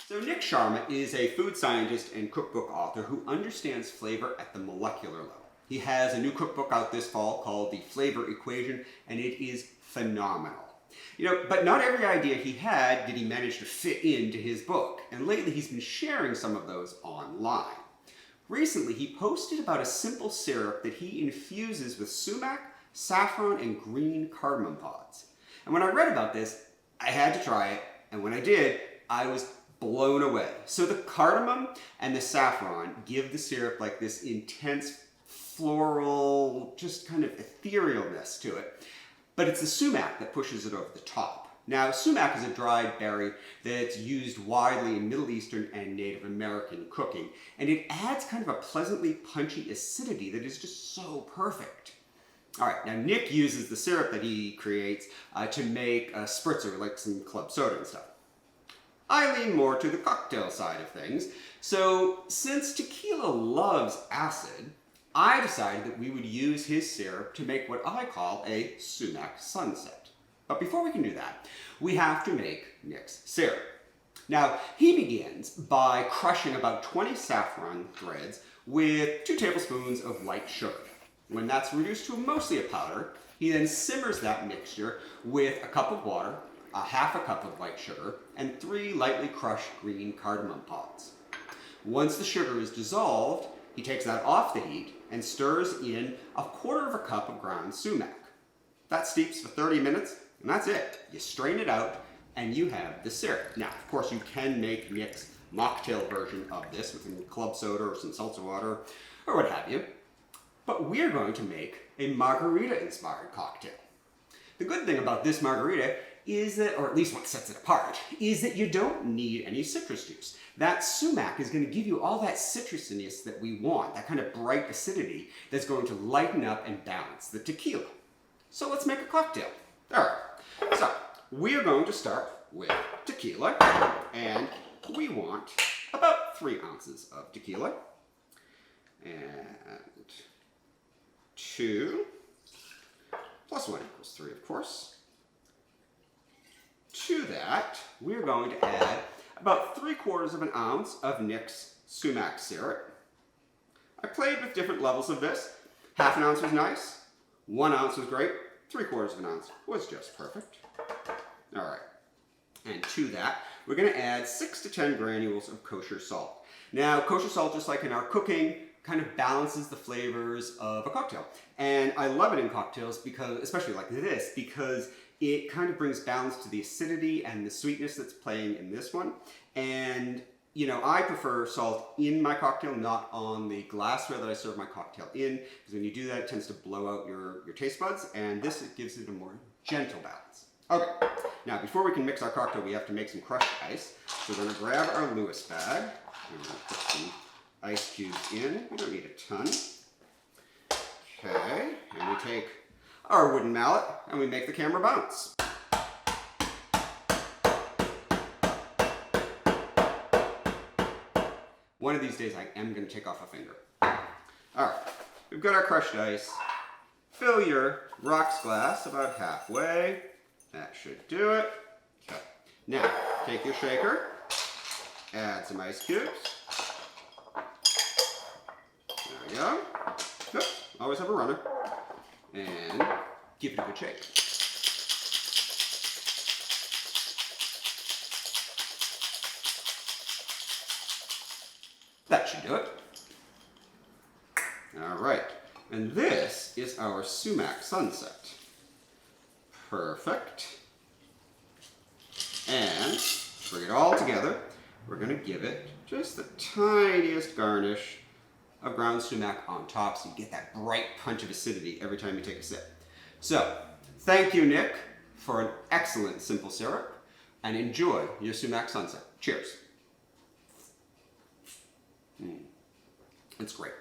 So Nick Sharma is a food scientist and cookbook author who understands flavor at the molecular level. He has a new cookbook out this fall called The Flavor Equation, and it is phenomenal. But not every idea he had did he manage to fit into his book, and lately he's been sharing some of those online. Recently, he posted about a simple syrup that he infuses with sumac, saffron, and green cardamom pods. And when I read about this, I had to try it, and when I did, I was blown away. So the cardamom and the saffron give the syrup like this intense floral, just kind of etherealness to it. But it's the sumac that pushes it over the top. Now, sumac is a dried berry that's used widely in Middle Eastern and Native American cooking, and it adds kind of a pleasantly punchy acidity that is just so perfect. All right, now Nick uses the syrup that he creates to make a spritzer, like some club soda and stuff. I lean more to the cocktail side of things, so since tequila loves acid, I decided that we would use his syrup to make what I call a sumac sunset. But before we can do that, we have to make Nick's syrup. Now, he begins by crushing about 20 saffron threads with 2 tablespoons of white sugar. When that's reduced to mostly a powder, he then simmers that mixture with a cup of water, a half a cup of white sugar, and 3 lightly crushed green cardamom pods. Once the sugar is dissolved, he takes that off the heat and stirs in a quarter of a cup of ground sumac. That steeps for 30 minutes, and that's it. You strain it out, and you have the syrup. Now, of course, you can make Nick's mocktail version of this with some club soda or some seltzer water, or what have you. But we're going to make a margarita-inspired cocktail. The good thing about this margarita is that, or at least what sets it apart, is that you don't need any citrus juice. That sumac is going to give you all that citrusiness that we want, that kind of bright acidity that's going to lighten up and balance the tequila. So let's make a cocktail. All right, so we're going to start with tequila, and we want about 3 ounces of tequila, and 2 plus 1 equals 3, of course. To that, we're going to add about 3/4 of an ounce of Nick's sumac syrup. I played with different levels of this. Half an ounce was nice, 1 ounce was great, 3/4 of an ounce was just perfect. All right, and to that, we're going to add 6 to 10 granules of kosher salt. Now, kosher salt, just like in our cooking, kind of balances the flavors of a cocktail. And I love it in cocktails, because, especially like this, because it kind of brings balance to the acidity and the sweetness that's playing in this one. And, I prefer salt in my cocktail, not on the glassware that I serve my cocktail in, because when you do that, it tends to blow out your taste buds, and this gives it a more gentle balance. Okay, now before we can mix our cocktail, we have to make some crushed ice. So we're going to grab our Lewis bag, and we're going to put some ice cubes in. We don't need a ton. Okay, and we take our wooden mallet and we make the camera bounce. One of these days I am going to take off a finger. Alright, we've got our crushed ice. Fill your rocks glass about halfway. That should do it. Okay. Now, take your shaker, add some ice cubes. There we go. Yep, always have a runner. And give it a good shake. That should do it. All right, and this is our sumac sunset. Perfect. And bring it all together. We're going to give it just the tiniest garnish of ground sumac on top, so you get that bright punch of acidity every time you take a sip. So, thank you, Nick, for an excellent simple syrup, and enjoy your sumac sunset. Cheers. It's great.